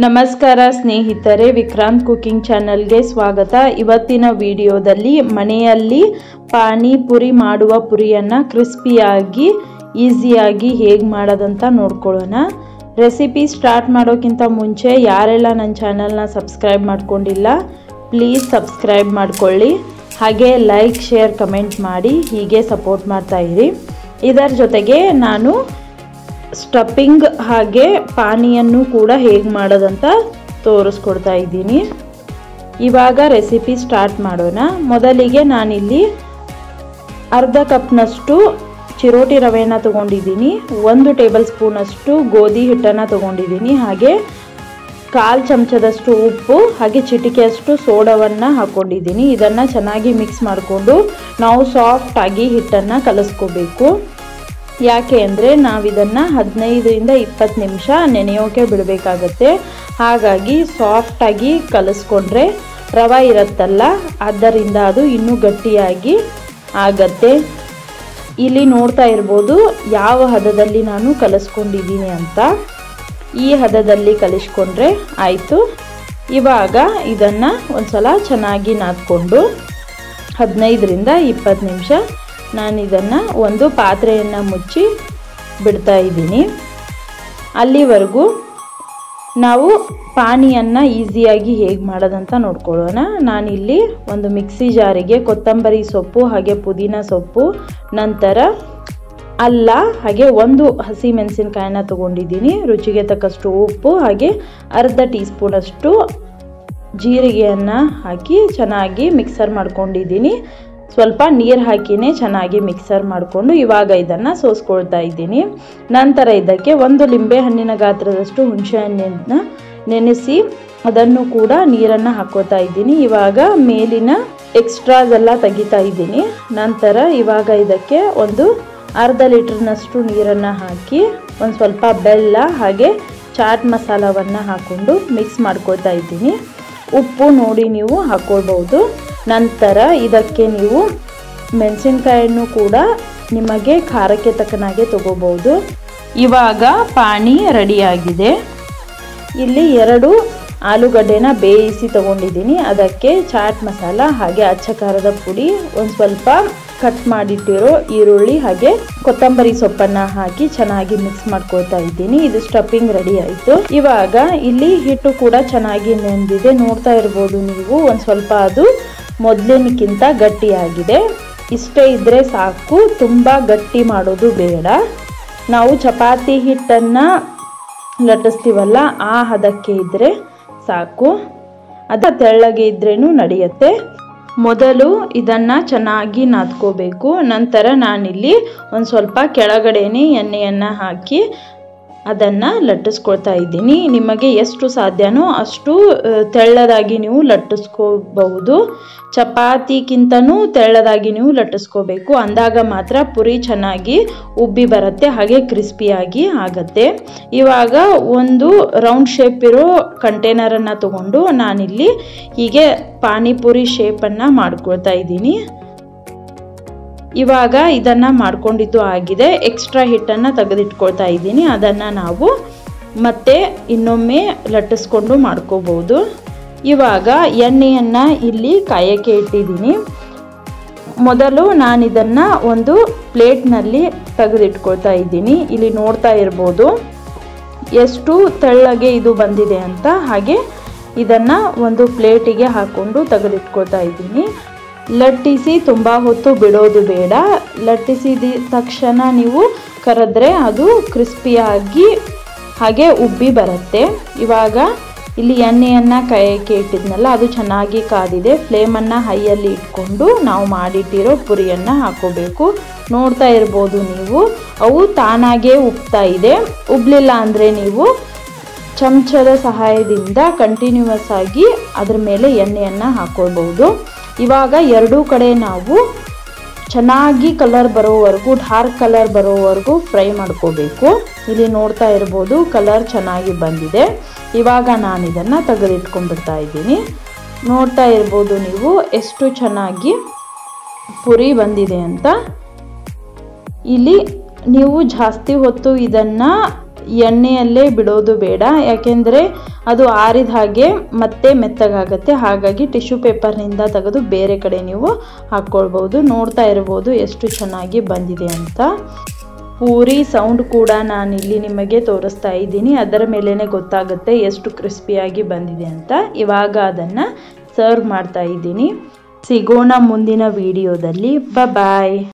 ನಮಸ್ಕಾರ ಸ್ನೇಹಿತರೆ, ವಿಕ್ರಾಂತ್ ಕುಕಿಂಗ್ ಚಾನೆಲ್ಗೆ ಸ್ವಾಗತ. ಇವತ್ತಿನ ವಿಡಿಯೋದಲ್ಲಿ ಮನೆಯಲ್ಲಿ ಪಾನಿಪುರಿ ಮಾಡುವ ಪುರಿಯನ್ನು ಕ್ರಿಸ್ಪಿಯಾಗಿ ಈಸಿಯಾಗಿ ಹೇಗೆ ಮಾಡೋದಂತ ನೋಡ್ಕೊಳ್ಳೋಣ. ರೆಸಿಪಿ ಸ್ಟಾರ್ಟ್ ಮಾಡೋಕ್ಕಿಂತ ಮುಂಚೆ ಯಾರೆಲ್ಲ ನನ್ನ ಚಾನೆಲ್ನ ಸಬ್ಸ್ಕ್ರೈಬ್ ಮಾಡ್ಕೊಂಡಿಲ್ಲ ಪ್ಲೀಸ್ ಸಬ್ಸ್ಕ್ರೈಬ್ ಮಾಡ್ಕೊಳ್ಳಿ. ಹಾಗೆ ಲೈಕ್, ಶೇರ್, ಕಮೆಂಟ್ ಮಾಡಿ ಹೀಗೆ ಸಪೋರ್ಟ್ ಮಾಡ್ತಾ ಇರಿ. ಇದರ ಜೊತೆಗೆ ನಾನು ಸ್ಟಫಿಂಗ್ ಹಾಗೆ ಪಾನಿಯನ್ನು ಕೂಡ ಹೇಗೆ ಮಾಡೋದಂತ ತೋರಿಸ್ಕೊಡ್ತಾ ಇದ್ದೀನಿ. ಇವಾಗ ರೆಸಿಪಿ ಸ್ಟಾರ್ಟ್ ಮಾಡೋಣ. ಮೊದಲಿಗೆ ನಾನಿಲ್ಲಿ ಅರ್ಧ ಕಪ್ನಷ್ಟು ಚಿರೋಟಿ ರವೆಯನ್ನು ತಗೊಂಡಿದ್ದೀನಿ, 1 ಟೇಬಲ್ ಸ್ಪೂನಷ್ಟು ಗೋಧಿ ಹಿಟ್ಟನ್ನು ತಗೊಂಡಿದ್ದೀನಿ, ಹಾಗೆ 1/4 ಚಮಚದಷ್ಟು ಉಪ್ಪು ಹಾಗೆ ಚಿಟಿಕೆಯಷ್ಟು ಸೋಡಾವನ್ನು ಹಾಕ್ಕೊಂಡಿದ್ದೀನಿ. ಇದನ್ನು ಚೆನ್ನಾಗಿ ಮಿಕ್ಸ್ ಮಾಡಿಕೊಂಡು ನಾವು ಸಾಫ್ಟಾಗಿ ಹಿಟ್ಟನ್ನು ಕಲಿಸ್ಕೋಬೇಕು. ಯಾಕೆ ಅಂದರೆ ನಾವಿದನ್ನು 15ರಿಂದ 20 ನಿಮಿಷ ನೆನೆಯೋಕೆ ಬಿಡಬೇಕಾಗತ್ತೆ. ಹಾಗಾಗಿ ಸಾಫ್ಟಾಗಿ ಕಲಿಸ್ಕೊಂಡ್ರೆ ರವೆ ಇರುತ್ತಲ್ಲ, ಆದ್ದರಿಂದ ಅದು ಇನ್ನೂ ಗಟ್ಟಿಯಾಗಿ ಆಗತ್ತೆ. ಇಲ್ಲಿ ನೋಡ್ತಾ ಇರ್ಬೋದು ಯಾವ ಹದದಲ್ಲಿ ನಾನು ಕಲಿಸ್ಕೊಂಡಿದ್ದೀನಿ ಅಂತ. ಈ ಹದದಲ್ಲಿ ಕಲಿಸ್ಕೊಂಡ್ರೆ ಆಯಿತು. ಇವಾಗ ಇದನ್ನು ಒಂದ್ಸಲ ಚೆನ್ನಾಗಿ ನಾದ್ಕೊಂಡು 15ರಿಂದ 20 ನಿಮಿಷ ನಾನು ಇದನ್ನು ಒಂದು ಪಾತ್ರೆಯನ್ನು ಮುಚ್ಚಿ ಬಿಡ್ತಾ ಇದ್ದೀನಿ. ಅಲ್ಲಿವರೆಗೂ ನಾವು ಪಾನಿಯನ್ನು ಈಸಿಯಾಗಿ ಹೇಗೆ ಮಾಡೋದಂತ ನೋಡ್ಕೊಳ್ಳೋಣ. ನಾನಿಲ್ಲಿ ಒಂದು ಮಿಕ್ಸಿ ಜಾರಿಗೆ ಕೊತ್ತಂಬರಿ ಸೊಪ್ಪು ಹಾಗೆ ಪುದೀನ ಸೊಪ್ಪು, ನಂತರ ಅಲ್ಲ ಹಾಗೆ 1 ಹಸಿ ಮೆಣಸಿನಕಾಯಿನ ತಗೊಂಡಿದ್ದೀನಿ, ರುಚಿಗೆ ತಕ್ಕಷ್ಟು ಉಪ್ಪು ಹಾಗೆ ಅರ್ಧ ಟೀ ಸ್ಪೂನಷ್ಟು ಜೀರಿಗೆಯನ್ನು ಹಾಕಿ ಚೆನ್ನಾಗಿ ಮಿಕ್ಸರ್ ಮಾಡ್ಕೊಂಡಿದ್ದೀನಿ. ಸ್ವಲ್ಪ ನೀರು ಹಾಕಿನೇ ಚೆನ್ನಾಗಿ ಮಿಕ್ಸರ್ ಮಾಡಿಕೊಂಡು ಇವಾಗ ಇದನ್ನು ಸೋಸ್ಕೊಳ್ತಾ ಇದ್ದೀನಿ. ನಂತರ ಇದಕ್ಕೆ 1 ಲಿಂಬೆ ಹಣ್ಣಿನ ಗಾತ್ರದಷ್ಟು ಹುಣಸೆ ಹಣ್ಣನ್ನು ನೆನೆಸಿ ಅದನ್ನು ಕೂಡ ನೀರನ್ನು ಹಾಕೋತಾ ಇದ್ದೀನಿ. ಇವಾಗ ಮೇಲಿನ ಎಕ್ಸ್ಟ್ರಾಸ್ ಎಲ್ಲ ತೆಗಿತಾ ಇದ್ದೀನಿ. ನಂತರ ಇವಾಗ ಇದಕ್ಕೆ ಒಂದು ಅರ್ಧ ಲೀಟ್ರ್ನಷ್ಟು ನೀರನ್ನು ಹಾಕಿ ಒಂದು ಸ್ವಲ್ಪ ಬೆಲ್ಲ ಹಾಗೆ ಚಾಟ್ ಮಸಾಲವನ್ನು ಹಾಕ್ಕೊಂಡು ಮಿಕ್ಸ್ ಮಾಡ್ಕೊಳ್ತಾ ಇದ್ದೀನಿ. ಉಪ್ಪು ನೋಡಿ ನೀವು ಹಾಕ್ಕೊಳ್ಬೋದು. ನಂತರ ಇದಕ್ಕೆ ನೀವು ಮೆಣಸಿನಕಾಯನ್ನು ಕೂಡ ನಿಮಗೆ ಖಾರಕ್ಕೆ ತಕ್ಕನಾಗೆ ತಗೋಬಹುದು. ಇವಾಗ ಪಾನಿ ರೆಡಿಯಾಗಿದೆ. ಇಲ್ಲಿ 2 ಆಲೂಗಡ್ಡೆನ ಬೇಯಿಸಿ ತಗೊಂಡಿದ್ದೀನಿ. ಅದಕ್ಕೆ ಚಾಟ್ ಮಸಾಲ ಹಾಗೆ ಅಚ್ಚ ಖಾರದ ಪುಡಿ, ಒಂದು ಸ್ವಲ್ಪ ಕಟ್ ಮಾಡಿಟ್ಟಿರೋ ಈರುಳ್ಳಿ ಹಾಗೆ ಕೊತ್ತಂಬರಿ ಸೊಪ್ಪನ್ನು ಹಾಕಿ ಚೆನ್ನಾಗಿ ಮಿಕ್ಸ್ ಮಾಡ್ಕೊಳ್ತಾ ಇದ್ದೀನಿ. ಇದು ಸ್ಟಫಿಂಗ್ ರೆಡಿ ಆಯಿತು. ಇವಾಗ ಇಲ್ಲಿ ಹಿಟ್ಟು ಕೂಡ ಚೆನ್ನಾಗಿ ನೆಂದಿದೆ. ನೋಡ್ತಾ ಇರ್ಬೋದು ನೀವು, ಒಂದು ಸ್ವಲ್ಪ ಅದು ಮೊದಲಿನಕ್ಕಿಂತ ಗಟ್ಟಿಯಾಗಿದೆ. ಇಷ್ಟೇ ಇದ್ದರೆ ಸಾಕು, ತುಂಬ ಗಟ್ಟಿ ಮಾಡೋದು ಬೇಡ. ನಾವು ಚಪಾತಿ ಹಿಟ್ಟನ್ನು ಲಟ್ಟಿಸ್ತೀವಲ್ಲ ಆ ಹದಕ್ಕೆ ಇದ್ದರೆ ಸಾಕು. ಅದು ತೆಳ್ಳಗೆ ಇದ್ರೇನು ನಡೆಯುತ್ತೆ. ಮೊದಲು ಇದನ್ನು ಚೆನ್ನಾಗಿ ನಾದ್ಕೋಬೇಕು. ನಂತರ ನಾನಿಲ್ಲಿ ಒಂದು ಸ್ವಲ್ಪ ಕೆಳಗಡೆನೇ ಎಣ್ಣೆಯನ್ನು ಹಾಕಿ ಅದನ್ನು ಲಟ್ಟಿಸ್ಕೊಳ್ತಾ ಇದ್ದೀನಿ. ನಿಮಗೆ ಎಷ್ಟು ಸಾಧ್ಯನೋ ಅಷ್ಟು ತೆಳ್ಳದಾಗಿ ನೀವು ಲಟ್ಟಿಸ್ಕೋಬಹುದು. ಚಪಾತಿಗಿಂತನೂ ತೆಳ್ಳದಾಗಿ ನೀವು ಲಟ್ಟಿಸ್ಕೋಬೇಕು. ಅಂದಾಗ ಮಾತ್ರ ಪುರಿ ಚೆನ್ನಾಗಿ ಉಬ್ಬಿ ಬರುತ್ತೆ ಹಾಗೆ ಕ್ರಿಸ್ಪಿಯಾಗಿ ಆಗತ್ತೆ. ಇವಾಗ ಒಂದು ರೌಂಡ್ ಶೇಪ್ ಇರೋ ಕಂಟೈನರನ್ನು ತಗೊಂಡು ನಾನಿಲ್ಲಿ ಹೀಗೆ ಪಾನಿಪುರಿ ಶೇಪನ್ನು ಮಾಡ್ಕೊಳ್ತಾ ಇದ್ದೀನಿ. ಇವಾಗ ಇದನ್ನು ಮಾಡ್ಕೊಂಡಿದ್ದು ಆಗಿದೆ. ಎಕ್ಸ್ಟ್ರಾ ಹಿಟ್ಟನ್ನು ತೆಗೆದಿಟ್ಕೊಳ್ತಾ ಇದ್ದೀನಿ. ಅದನ್ನು ನಾವು ಮತ್ತೆ ಇನ್ನೊಮ್ಮೆ ಲಟ್ಟಿಸ್ಕೊಂಡು ಮಾಡ್ಕೋಬಹುದು. ಇವಾಗ ಎಣ್ಣೆಯನ್ನು ಇಲ್ಲಿ ಕಾಯಕ್ಕೆ ಇಟ್ಟಿದ್ದೀನಿ. ಮೊದಲು ನಾನಿದನ್ನು ಒಂದು ಪ್ಲೇಟ್ನಲ್ಲಿ ತೆಗೆದಿಟ್ಕೊಳ್ತಾ ಇದ್ದೀನಿ. ಇಲ್ಲಿ ನೋಡ್ತಾ ಇರ್ಬೋದು ಎಷ್ಟು ತೆಳ್ಳಗೆ ಇದು ಬಂದಿದೆ ಅಂತ. ಹಾಗೆ ಇದನ್ನು ಒಂದು ಪ್ಲೇಟಿಗೆ ಹಾಕ್ಕೊಂಡು ತೆಗೆದಿಟ್ಕೊಳ್ತಾ ಇದ್ದೀನಿ. ಲಟ್ಟಿಸಿ ತುಂಬ ಹೊತ್ತು ಬಿಡೋದು ಬೇಡ. ಲಟ್ಟಿಸಿದ ತಕ್ಷಣ ನೀವು ಕರೆದ್ರೆ ಅದು ಕ್ರಿಸ್ಪಿಯಾಗಿ ಹಾಗೆ ಉಬ್ಬಿ ಬರುತ್ತೆ. ಇವಾಗ ಇಲ್ಲಿ ಎಣ್ಣೆಯನ್ನು ಕಾಯಕ್ಕೆ ಇಟ್ಟಿದ್ನಲ್ಲ ಅದು ಚೆನ್ನಾಗಿ ಕಾದಿದೆ. ಫ್ಲೇಮನ್ನು ಹೈಯಲ್ಲಿ ಇಟ್ಕೊಂಡು ನಾವು ಮಾಡಿಟ್ಟಿರೋ ಪುರಿಯನ್ನು ಹಾಕೋಬೇಕು. ನೋಡ್ತಾ ಇರ್ಬೋದು ನೀವು, ಅವು ತಾನಾಗೇ ಉಬ್ತಾ ಇದೆ. ಉಬ್ಲಿಲ್ಲ ಅಂದರೆ ನೀವು ಚಮಚದ ಸಹಾಯದಿಂದ ಕಂಟಿನ್ಯೂಸ್ ಆಗಿ ಅದ್ರ ಮೇಲೆ ಎಣ್ಣೆಯನ್ನು ಹಾಕ್ಕೊಳ್ಬಹುದು. ಇವಾಗ 2 ಕಡೆ ನಾವು ಚೆನ್ನಾಗಿ ಕಲರ್ ಬರೋವರೆಗೂ, ಡಾರ್ಕ್ ಕಲರ್ ಬರೋವರೆಗೂ ಫ್ರೈ ಮಾಡ್ಕೋಬೇಕು. ಇಲ್ಲಿ ನೋಡ್ತಾ ಇರ್ಬೋದು ಕಲರ್ ಚೆನ್ನಾಗಿ ಬಂದಿದೆ. ಇವಾಗ ನಾನು ಇದನ್ನು ತೆಗೆದಿಟ್ಕೊಂಡ್ಬಿಡ್ತಾ ಇದ್ದೀನಿ. ನೋಡ್ತಾ ಇರ್ಬೋದು ನೀವು ಎಷ್ಟು ಚೆನ್ನಾಗಿ ಪುರಿ ಬಂದಿದೆ ಅಂತ. ಇಲ್ಲಿ ನೀವು ಜಾಸ್ತಿ ಹೊತ್ತು ಇದನ್ನು ಎಣ್ಣೆಯಲ್ಲೇ ಬಿಡೋದು ಬೇಡ, ಯಾಕೆಂದರೆ ಅದು ಆರಿದ ಹಾಗೆ ಮತ್ತೆ ಮೆತ್ತಗಾಗುತ್ತೆ. ಹಾಗಾಗಿ ಟಿಶ್ಯೂ ಪೇಪರ್ನಿಂದ ತೆಗೆದು ಬೇರೆ ಕಡೆ ನೀವು ಹಾಕ್ಕೊಳ್ಬೋದು. ನೋಡ್ತಾ ಇರ್ಬೋದು ಎಷ್ಟು ಚೆನ್ನಾಗಿ ಬಂದಿದೆ ಅಂತ. ಪೂರಿ ಸೌಂಡ್ ಕೂಡ ನಾನಿಲ್ಲಿ ನಿಮಗೆ ತೋರಿಸ್ತಾ ಇದ್ದೀನಿ, ಅದರ ಮೇಲೇ ಗೊತ್ತಾಗುತ್ತೆ ಎಷ್ಟು ಕ್ರಿಸ್ಪಿಯಾಗಿ ಬಂದಿದೆ ಅಂತ. ಇವಾಗ ಅದನ್ನು ಸರ್ವ್ ಮಾಡ್ತಾ ಇದ್ದೀನಿ. ಸಿಗೋಣ ಮುಂದಿನ ವಿಡಿಯೋದಲ್ಲಿ. ಬಾಯ್.